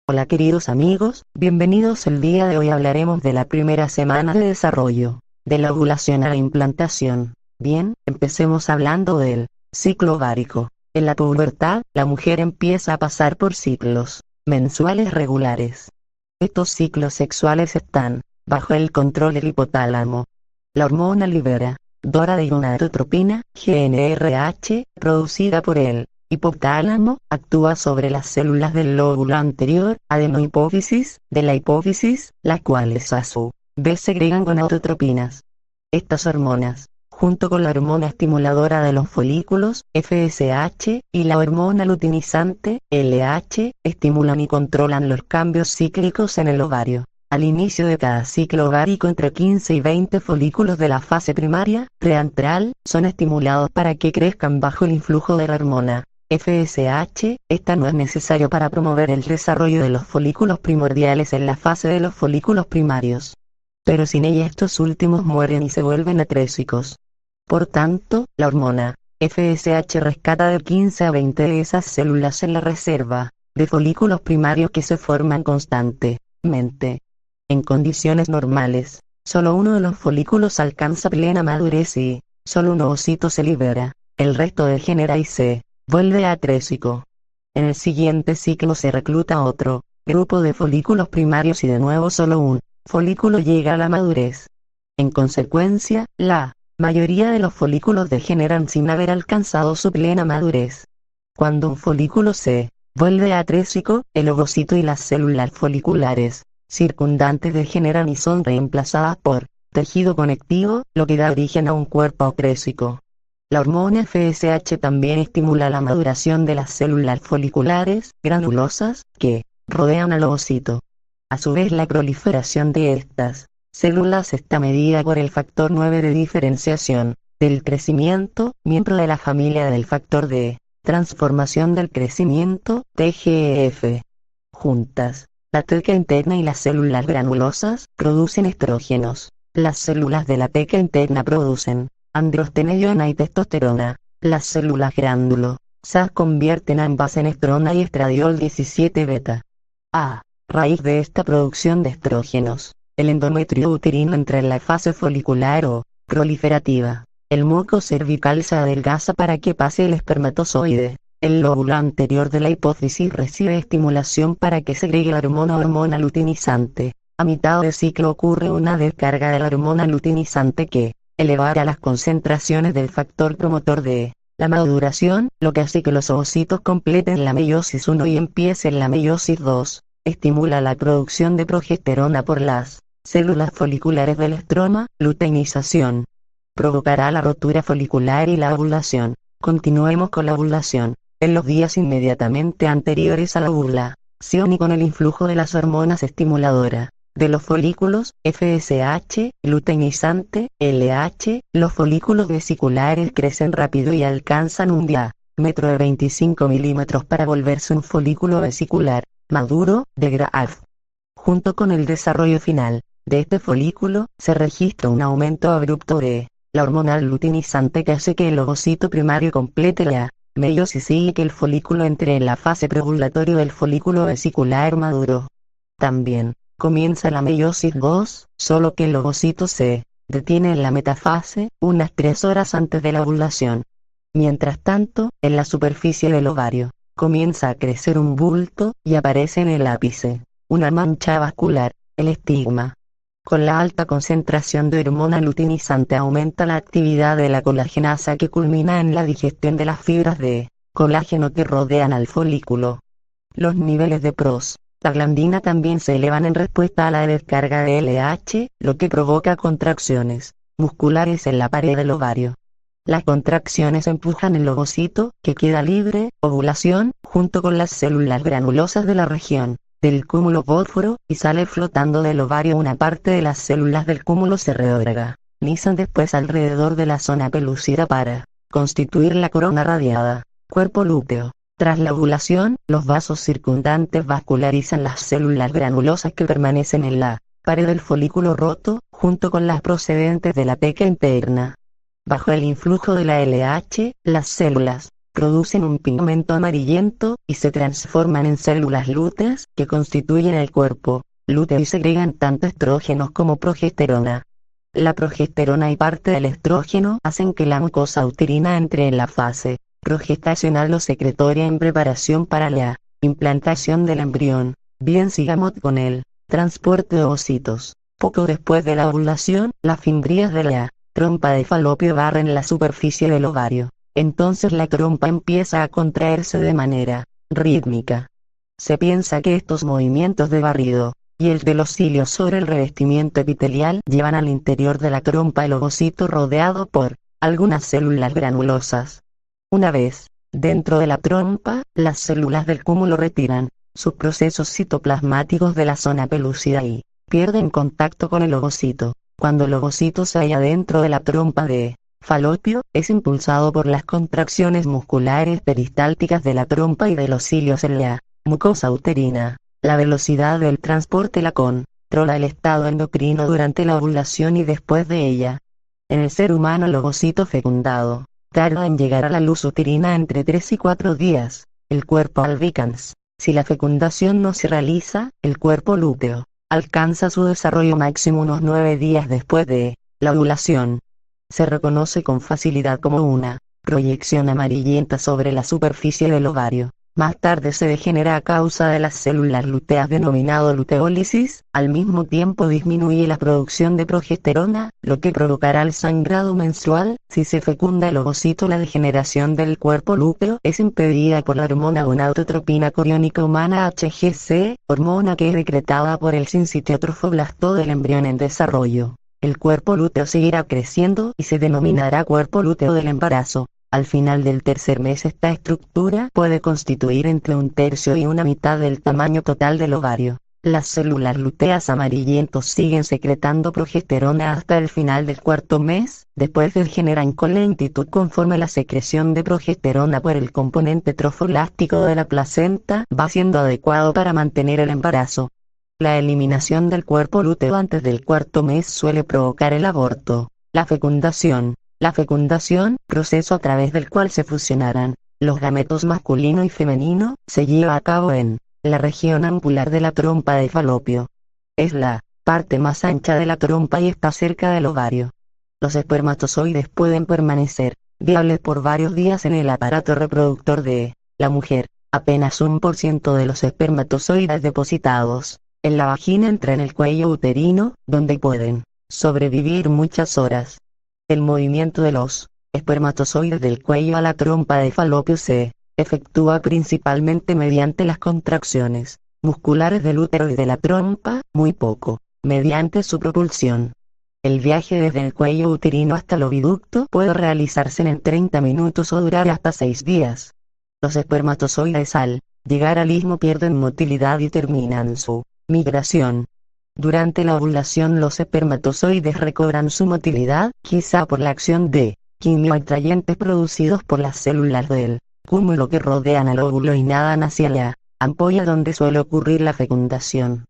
Hola queridos amigos, bienvenidos. El día de hoy hablaremos de la primera semana de desarrollo, de la ovulación a la implantación. Bien, empecemos hablando del ciclo ovárico. En la pubertad, la mujer empieza a pasar por ciclos mensuales regulares. Estos ciclos sexuales están bajo el control del hipotálamo. La hormona libera gonadotropina, GnRH, producida por él. Hipotálamo, actúa sobre las células del lóbulo anterior, adenohipófisis, de la hipófisis, las cuales a su vez segregan gonadotropinas. Estas hormonas, junto con la hormona estimuladora de los folículos, FSH, y la hormona luteinizante, LH, estimulan y controlan los cambios cíclicos en el ovario. Al inicio de cada ciclo ovárico, entre 15 y 20 folículos de la fase primaria, preantral, son estimulados para que crezcan bajo el influjo de la hormona FSH. Esta no es necesario para promover el desarrollo de los folículos primordiales en la fase de los folículos primarios. Pero sin ella estos últimos mueren y se vuelven atrésicos. Por tanto, la hormona FSH rescata de 15 a 20 de esas células en la reserva de folículos primarios que se forman constantemente. En condiciones normales, solo uno de los folículos alcanza plena madurez y solo un ovocito se libera. El resto degenera y se vuelve atrésico. En el siguiente ciclo se recluta otro grupo de folículos primarios y de nuevo solo un folículo llega a la madurez. En consecuencia, la mayoría de los folículos degeneran sin haber alcanzado su plena madurez. Cuando un folículo se vuelve atrésico, el ovocito y las células foliculares circundantes degeneran y son reemplazadas por tejido conectivo, lo que da origen a un cuerpo atrésico. La hormona FSH también estimula la maduración de las células foliculares granulosas que rodean al ovocito. A su vez, la proliferación de estas células está medida por el factor 9 de diferenciación del crecimiento, miembro de la familia del factor de transformación del crecimiento, TGF. Juntas, la teca interna y las células granulosas producen estrógenos. Las células de la teca interna producen androstenediona y testosterona. Las células granulosas convierten ambas en estrona y estradiol 17 beta. A raíz de esta producción de estrógenos, el endometrio uterino entra en la fase folicular o proliferativa. El muco cervical se adelgaza para que pase el espermatozoide. El lóbulo anterior de la hipófisis recibe estimulación para que segregue la hormona luteinizante. A mitad de ciclo ocurre una descarga de la hormona luteinizante que elevará las concentraciones del factor promotor de la maduración, lo que hace que los ovocitos completen la meiosis 1 y empiecen la meiosis 2. Estimula la producción de progesterona por las células foliculares del estroma. Luteinización provocará la rotura folicular y la ovulación. Continuemos con la ovulación. En los días inmediatamente anteriores a la ovulación y con el influjo de las hormonas estimuladoras de los folículos, FSH, luteinizante, LH, los folículos vesiculares crecen rápido y alcanzan un diámetro de 25 milímetros para volverse un folículo vesicular maduro, de Graaf. Junto con el desarrollo final de este folículo, se registra un aumento abrupto de la hormona luteinizante que hace que el ovocito primario complete la meiosis y que el folículo entre en la fase preovulatoria del folículo vesicular maduro. También comienza la meiosis 2, solo que el ovocito se detiene en la metafase, unas 3 horas antes de la ovulación. Mientras tanto, en la superficie del ovario, comienza a crecer un bulto, y aparece en el ápice una mancha vascular, el estigma. Con la alta concentración de hormona luteinizante aumenta la actividad de la colagenasa que culmina en la digestión de las fibras de colágeno que rodean al folículo. Los niveles de prostaglandina también se elevan en respuesta a la descarga de LH, lo que provoca contracciones musculares en la pared del ovario. Las contracciones empujan el ovocito, que queda libre, ovulación, junto con las células granulosas de la región del cúmulo fósforo, y sale flotando del ovario. Una parte de las células del cúmulo se reorganizan después alrededor de la zona pelúcida para constituir la corona radiada, cuerpo lúteo. Tras la ovulación, los vasos circundantes vascularizan las células granulosas que permanecen en la pared del folículo roto, junto con las procedentes de la teca interna. Bajo el influjo de la LH, las células producen un pigmento amarillento, y se transforman en células lúteas, que constituyen el cuerpo lúteo y segregan tanto estrógenos como progesterona. La progesterona y parte del estrógeno hacen que la mucosa uterina entre en la fase progestacional o secretoria en preparación para la implantación del embrión. Bien, sigamos con el transporte de ovocitos. Poco después de la ovulación, las fimbrias de la trompa de falopio barren la superficie del ovario. Entonces la trompa empieza a contraerse de manera rítmica. Se piensa que estos movimientos de barrido y el de los cilios sobre el revestimiento epitelial llevan al interior de la trompa el ovocito rodeado por algunas células granulosas. Una vez dentro de la trompa, las células del cúmulo retiran sus procesos citoplasmáticos de la zona pelúcida y pierden contacto con el ovocito. Cuando el ovocito se halla dentro de la trompa de falopio, es impulsado por las contracciones musculares peristálticas de la trompa y de los cilios en la mucosa uterina. La velocidad del transporte la controla el estado endocrino durante la ovulación y después de ella. En el ser humano el ovocito fecundado tarda en llegar a la luz uterina entre 3 y 4 días. El cuerpo albicans. Si la fecundación no se realiza, el cuerpo lúteo alcanza su desarrollo máximo unos 9 días después de la ovulación. Se reconoce con facilidad como una proyección amarillenta sobre la superficie del ovario. Más tarde se degenera a causa de las células lúteas denominado luteólisis. Al mismo tiempo disminuye la producción de progesterona, lo que provocará el sangrado menstrual. Si se fecunda el ovocito, la degeneración del cuerpo lúteo es impedida por la hormona gonadotropina coriónica humana HGC, hormona que es secretada por el sincitiotrofoblasto del embrión en desarrollo. El cuerpo lúteo seguirá creciendo y se denominará cuerpo lúteo del embarazo. Al final del tercer mes esta estructura puede constituir entre 1/3 y 1/2 del tamaño total del ovario. Las células lúteas amarillentos siguen secretando progesterona hasta el final del cuarto mes, después degeneran con lentitud conforme la secreción de progesterona por el componente trofolástico de la placenta va siendo adecuado para mantener el embarazo. La eliminación del cuerpo lúteo antes del cuarto mes suele provocar el aborto. La fecundación, proceso a través del cual se fusionarán los gametos masculino y femenino, se lleva a cabo en la región ampular de la trompa de falopio. Es la parte más ancha de la trompa y está cerca del ovario. Los espermatozoides pueden permanecer viables por varios días en el aparato reproductor de la mujer. Apenas 1% de los espermatozoides depositados en la vagina entra en el cuello uterino, donde pueden sobrevivir muchas horas. El movimiento de los espermatozoides del cuello a la trompa de falopio se efectúa principalmente mediante las contracciones musculares del útero y de la trompa, muy poco mediante su propulsión. El viaje desde el cuello uterino hasta el oviducto puede realizarse en 30 minutos o durar hasta 6 días. Los espermatozoides al llegar al istmo pierden motilidad y terminan su migración. Durante la ovulación los espermatozoides recobran su motilidad, quizá por la acción de quimioatrayentes producidos por las células del cúmulo que rodean al óvulo y nadan hacia la ampolla donde suele ocurrir la fecundación.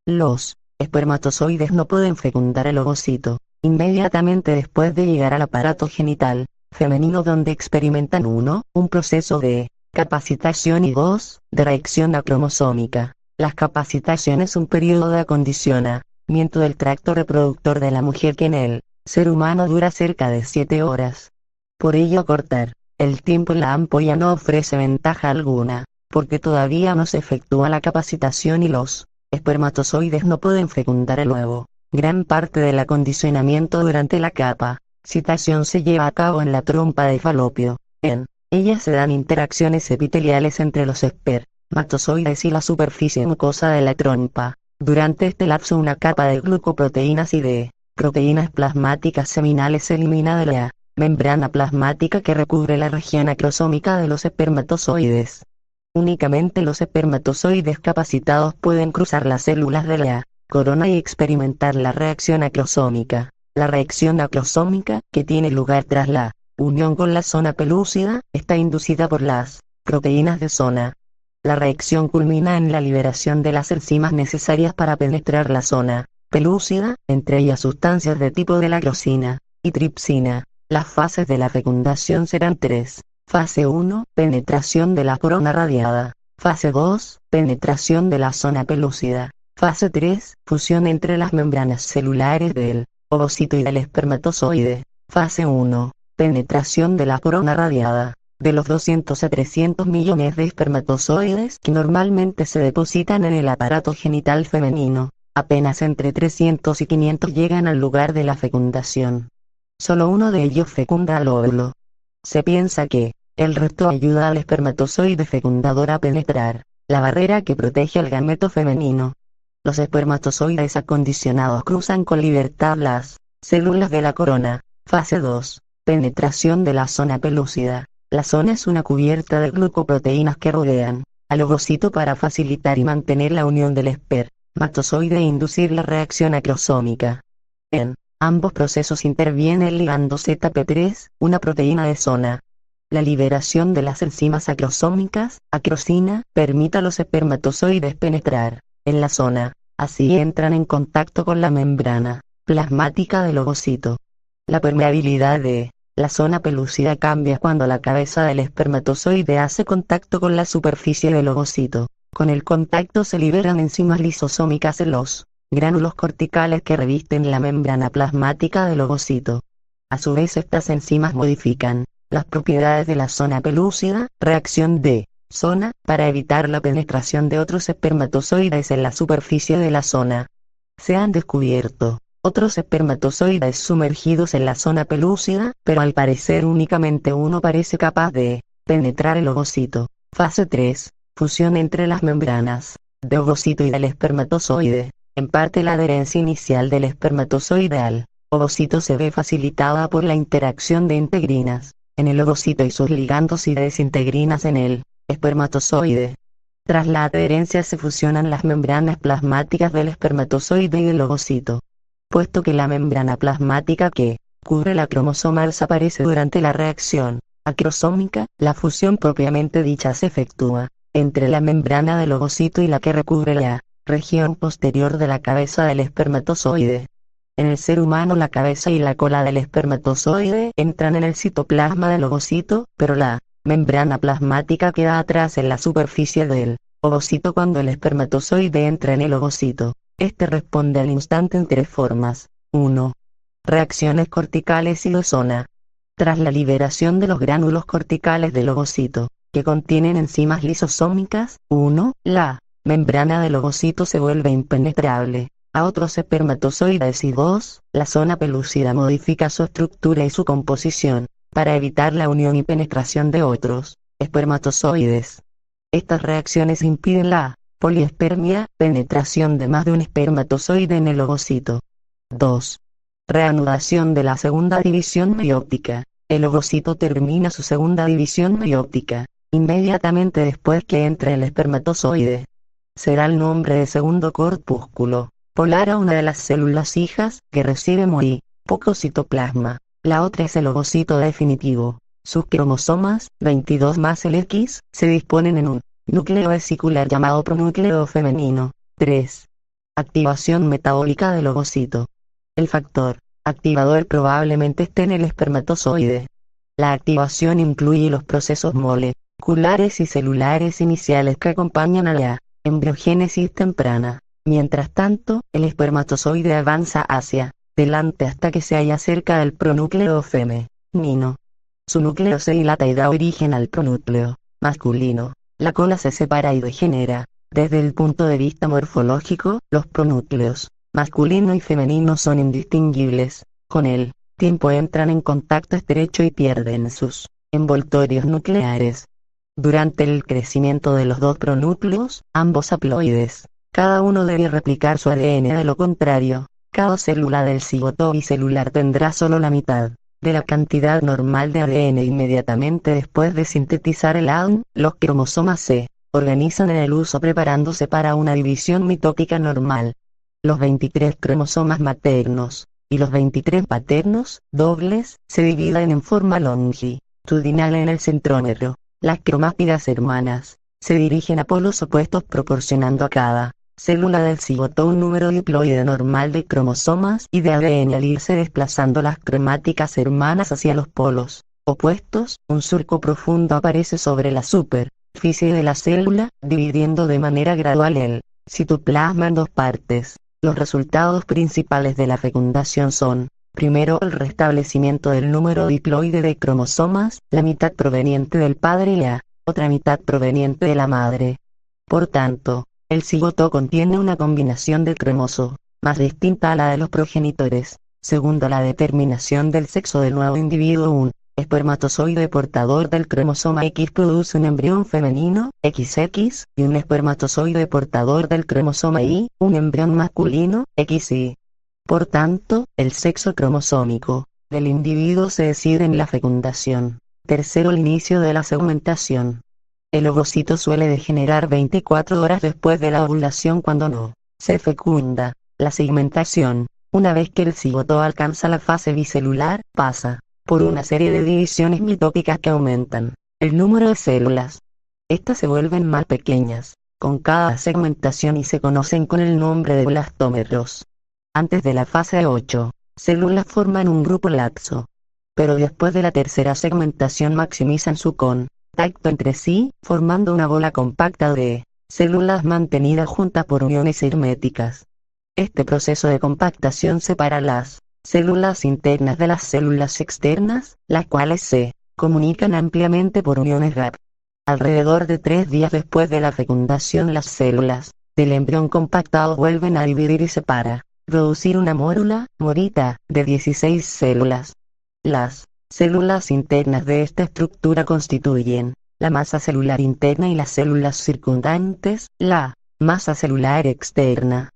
Los espermatozoides no pueden fecundar el ovocito inmediatamente después de llegar al aparato genital femenino, donde experimentan un proceso de capacitación y 2, de reacción acromosómica. Las capacitaciones son un periodo de acondicionamiento del tracto reproductor de la mujer que en el ser humano dura cerca de 7 horas. Por ello cortar el tiempo en la ampolla no ofrece ventaja alguna, porque todavía no se efectúa la capacitación y los espermatozoides no pueden fecundar el huevo. Gran parte del acondicionamiento durante la capacitación se lleva a cabo en la trompa de falopio. En ella se dan interacciones epiteliales entre los espermatozoides y la superficie mucosa de la trompa. Durante este lapso una capa de glucoproteínas y de proteínas plasmáticas seminales se elimina de la membrana plasmática que recubre la región acrosómica de los espermatozoides. Únicamente los espermatozoides capacitados pueden cruzar las células de la corona y experimentar la reacción acrosómica. La reacción acrosómica, que tiene lugar tras la unión con la zona pelúcida, está inducida por las proteínas de zona. La reacción culmina en la liberación de las enzimas necesarias para penetrar la zona pelúcida, entre ellas sustancias de tipo de la grosina y tripsina. Las fases de la fecundación serán 3. Fase 1, penetración de la corona radiada. Fase 2, penetración de la zona pelúcida. Fase 3, fusión entre las membranas celulares del ovocito y del espermatozoide. Fase 1, penetración de la corona radiada. De los 200 a 300 millones de espermatozoides que normalmente se depositan en el aparato genital femenino, apenas entre 300 y 500 llegan al lugar de la fecundación. Solo uno de ellos fecunda al óvulo. Se piensa que el resto ayuda al espermatozoide fecundador a penetrar la barrera que protege al gameto femenino. Los espermatozoides acondicionados cruzan con libertad las células de la corona. Fase 2. Penetración de la zona pelúcida. La zona es una cubierta de glucoproteínas que rodean al ovocito para facilitar y mantener la unión del espermatozoide e inducir la reacción acrosómica. En ambos procesos interviene el ligando ZP3, una proteína de zona. La liberación de las enzimas acrosómicas, acrosina, permite a los espermatozoides penetrar en la zona. Así entran en contacto con la membrana plasmática del ovocito. La permeabilidad de la zona pelúcida cambia cuando la cabeza del espermatozoide hace contacto con la superficie del ovocito. Con el contacto se liberan enzimas lisosómicas en los gránulos corticales que revisten la membrana plasmática del ovocito. A su vez, estas enzimas modifican las propiedades de la zona pelúcida, reacción de zona, para evitar la penetración de otros espermatozoides en la superficie de la zona. Se han descubierto otros espermatozoides sumergidos en la zona pelúcida, pero al parecer únicamente uno parece capaz de penetrar el ovocito. Fase 3. Fusión entre las membranas de ovocito y del espermatozoide. En parte la adherencia inicial del espermatozoide al ovocito se ve facilitada por la interacción de integrinas en el ovocito y sus ligandos y de desintegrinas en el espermatozoide. Tras la adherencia se fusionan las membranas plasmáticas del espermatozoide y del ovocito. Puesto que la membrana plasmática que cubre la cromosoma desaparece durante la reacción acrosómica, la fusión propiamente dicha se efectúa entre la membrana del ovocito y la que recubre la región posterior de la cabeza del espermatozoide. En el ser humano la cabeza y la cola del espermatozoide entran en el citoplasma del ovocito, pero la membrana plasmática queda atrás en la superficie del ovocito cuando el espermatozoide entra en el ovocito. Este responde al instante en tres formas. 1. Reacciones corticales y de zona. Tras la liberación de los gránulos corticales del ovocito, que contienen enzimas lisosómicas, 1. La membrana del ovocito se vuelve impenetrable a otros espermatozoides y 2. La zona pelúcida modifica su estructura y su composición para evitar la unión y penetración de otros espermatozoides. Estas reacciones impiden la poliespermia, penetración de más de un espermatozoide en el ovocito. 2. Reanudación de la segunda división meióptica. El ovocito termina su segunda división meióptica inmediatamente después que entre el espermatozoide. Será el nombre de segundo corpúsculo polar a una de las células hijas, que recibe muy poco citoplasma. La otra es el ovocito definitivo. Sus cromosomas, 22 más el X, se disponen en un núcleo vesicular llamado pronúcleo femenino. 3. Activación metabólica del ovocito. El factor activador probablemente esté en el espermatozoide. La activación incluye los procesos moleculares y celulares iniciales que acompañan a la embriogénesis temprana. Mientras tanto, el espermatozoide avanza hacia delante hasta que se halla cerca del pronúcleo femenino. Su núcleo se dilata y da origen al pronúcleo masculino. La cola se separa y degenera. Desde el punto de vista morfológico, los pronúcleos masculino y femenino son indistinguibles. Con el tiempo entran en contacto estrecho y pierden sus envoltorios nucleares. Durante el crecimiento de los dos pronúcleos, ambos haploides, cada uno debe replicar su ADN, de lo contrario, cada célula del cigoto bicelular tendrá solo la mitad de la cantidad normal de ADN. Inmediatamente después de sintetizar el ADN, los cromosomas se organizan en el uso preparándose para una división mitótica normal. Los 23 cromosomas maternos y los 23 paternos, dobles, se dividen en forma longitudinal en el centrómero. Las cromátidas hermanas se dirigen a polos opuestos proporcionando a cada célula del cigoto un número diploide normal de cromosomas y de ADN al irse desplazando las cromáticas hermanas hacia los polos. opuestos, un surco profundo aparece sobre la superficie de la célula, dividiendo de manera gradual el citoplasma en dos partes. Los resultados principales de la fecundación son: primero, el restablecimiento del número diploide de cromosomas, la mitad proveniente del padre y la otra mitad proveniente de la madre. Por tanto, el cigoto contiene una combinación de cromosomas más distinta a la de los progenitores. Segundo, la determinación del sexo del nuevo individuo. Un espermatozoide portador del cromosoma X produce un embrión femenino, XX, y un espermatozoide portador del cromosoma Y, un embrión masculino, XY. Por tanto, el sexo cromosómico del individuo se decide en la fecundación. Tercero, el inicio de la segmentación. El ovocito suele degenerar 24 horas después de la ovulación cuando no se fecunda. La segmentación, una vez que el cigoto alcanza la fase bicelular, pasa por una serie de divisiones mitóticas que aumentan el número de células. Estas se vuelven más pequeñas con cada segmentación y se conocen con el nombre de blastómeros. Antes de la fase 8, células forman un grupo laxo, pero después de la tercera segmentación maximizan su contacto entre sí, formando una bola compacta de células mantenidas juntas por uniones herméticas. Este proceso de compactación separa las células internas de las células externas, las cuales se comunican ampliamente por uniones gap. Alrededor de 3 días después de la fecundación, las células del embrión compactado vuelven a dividir y para producir una mórula, morita, de 16 células. Las células internas de esta estructura constituyen la masa celular interna y las células circundantes, la masa celular externa.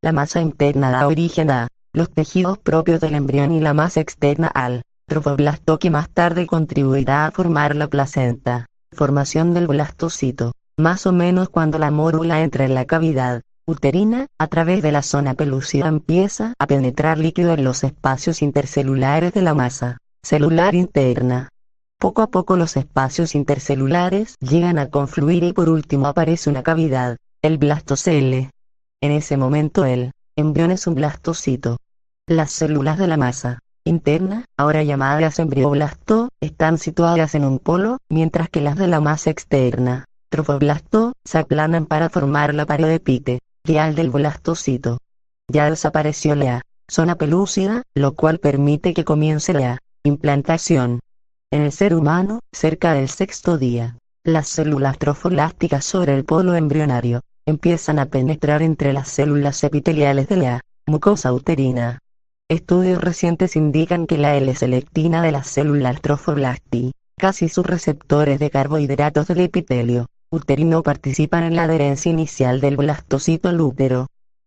La masa interna da origen a los tejidos propios del embrión y la masa externa al trofoblasto, que más tarde contribuirá a formar la placenta. Formación del blastocito. Más o menos cuando la mórula entra en la cavidad uterina, a través de la zona pelúcida empieza a penetrar líquido en los espacios intercelulares de la masa celular interna. Poco a poco los espacios intercelulares llegan a confluir y por último aparece una cavidad, el blastocele. En ese momento el embrión es un blastocito. Las células de la masa interna, ahora llamadas embrioblasto, están situadas en un polo, mientras que las de la masa externa, trofoblasto, se aplanan para formar la pared epitelial del blastocito. Ya desapareció la zona pelúcida, lo cual permite que comience la implantación. En el ser humano, cerca del 6º día, las células trofoblásticas sobre el polo embrionario empiezan a penetrar entre las células epiteliales de la mucosa uterina. Estudios recientes indican que la L-selectina de las células trofoblasti, casi sus receptores de carbohidratos del epitelio uterino, participan en la adherencia inicial del blastocito al útero.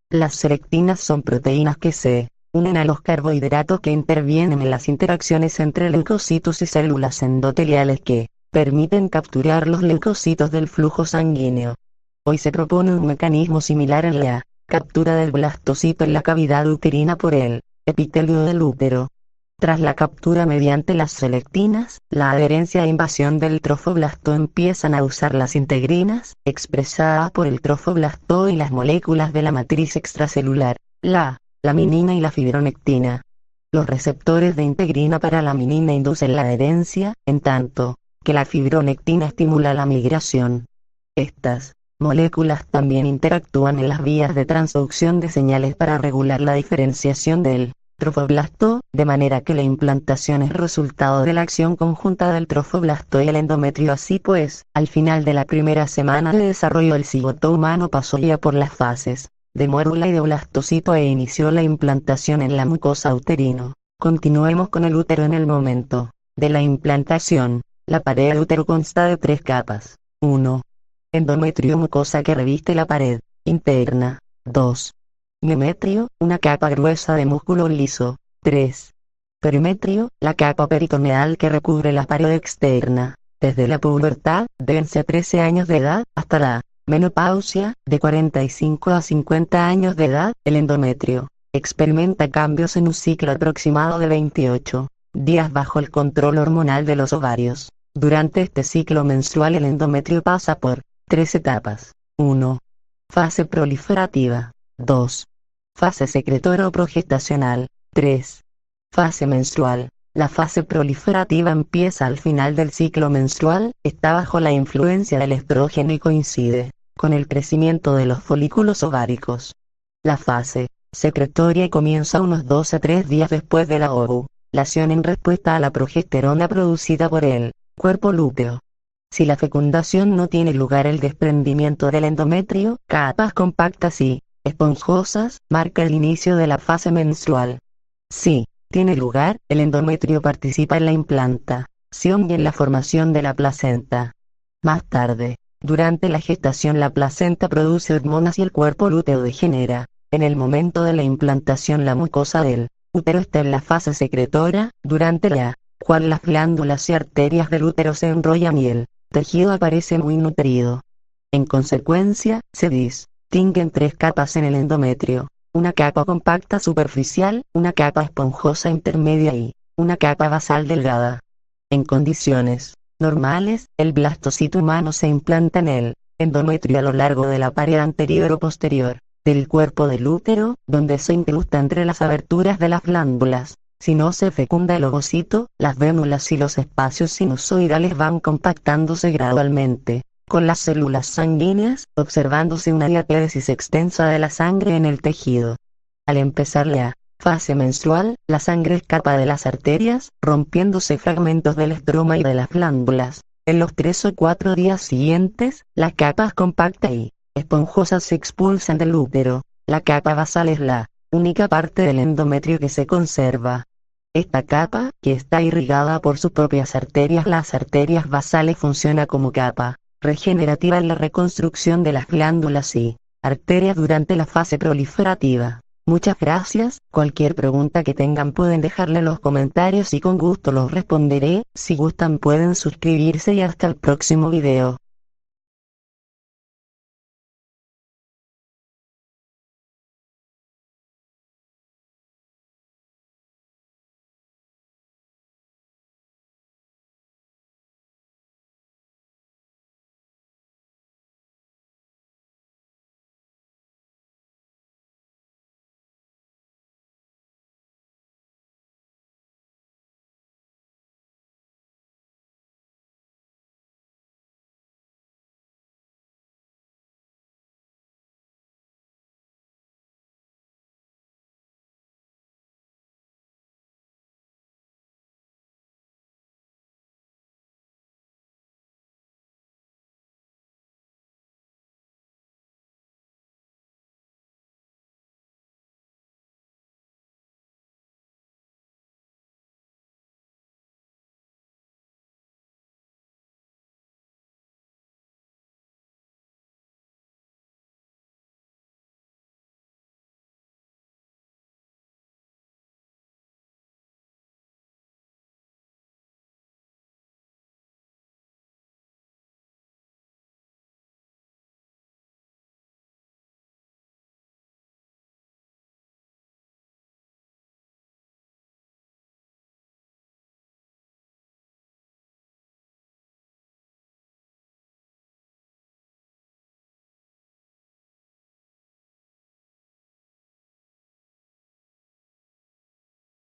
Las selectinas son proteínas que se unen a los carbohidratos que intervienen en las interacciones entre leucocitos y células endoteliales que permiten capturar los leucocitos del flujo sanguíneo. Hoy se propone un mecanismo similar en la captura del blastocito en la cavidad uterina por el epitelio del útero. Tras la captura mediante las selectinas, la adherencia e invasión del trofoblasto empiezan a usar las integrinas, expresadas por el trofoblasto, y las moléculas de la matriz extracelular, la laminina y la fibronectina. Los receptores de integrina para laminina inducen la adherencia, en tanto que la fibronectina estimula la migración. Estas moléculas también interactúan en las vías de transducción de señales para regular la diferenciación del trofoblasto, de manera que la implantación es resultado de la acción conjunta del trofoblasto y el endometrio. Así pues, al final de la primera semana de desarrollo, el cigoto humano pasó ya por las fases de mórula y de blastocito e inició la implantación en la mucosa uterino. Continuemos con el útero. En el momento de la implantación, la pared del útero consta de 3 capas. 1. Endometrio, mucosa que reviste la pared interna. 2. Miometrio, una capa gruesa de músculo liso. 3. Perimetrio, la capa peritoneal que recubre la pared externa. Desde la pubertad, de 11 a 13 años de edad, hasta la menopausia, de 45 a 50 años de edad, el endometrio experimenta cambios en un ciclo aproximado de 28 días bajo el control hormonal de los ovarios. Durante este ciclo menstrual, el endometrio pasa por 3 etapas. 1. Fase proliferativa. 2. Fase secretora o progestacional. 3. Fase menstrual. La fase proliferativa empieza al final del ciclo menstrual, está bajo la influencia del estrógeno y coincide con el crecimiento de los folículos ováricos. La fase secretoria comienza unos 2 a 3 días después de la ovulación en respuesta a la progesterona producida por el cuerpo lúteo. Si la fecundación no tiene lugar, el desprendimiento del endometrio, capas compactas y esponjosas, marca el inicio de la fase menstrual. Si tiene lugar, el endometrio participa en la implantación y en la formación de la placenta. Más tarde, durante la gestación, la placenta produce hormonas y el cuerpo lúteo degenera. En el momento de la implantación, la mucosa del útero está en la fase secretora, durante la cual las glándulas y arterias del útero se enrollan y el tejido aparece muy nutrido. En consecuencia, se distinguen 3 capas en el endometrio: una capa compacta superficial, una capa esponjosa intermedia y una capa basal delgada. En condiciones normales, el blastocito humano se implanta en el endometrio a lo largo de la pared anterior o posterior del cuerpo del útero, donde se incrusta entre las aberturas de las glándulas. Si no se fecunda el ovocito, las vénulas y los espacios sinusoidales van compactándose gradualmente con las células sanguíneas, observándose una diapéresis extensa de la sangre en el tejido. Al empezar la fase menstrual, la sangre escapa de las arterias, rompiéndose fragmentos del estroma y de las glándulas. En los 3 o 4 días siguientes, las capas compactas y esponjosas se expulsan del útero. La capa basal es la única parte del endometrio que se conserva. Esta capa, que está irrigada por sus propias arterias, las arterias basales, funciona como capa regenerativa en la reconstrucción de las glándulas y arterias durante la fase proliferativa. Muchas gracias. Cualquier pregunta que tengan pueden dejarla en los comentarios y con gusto los responderé. Si gustan pueden suscribirse y hasta el próximo video.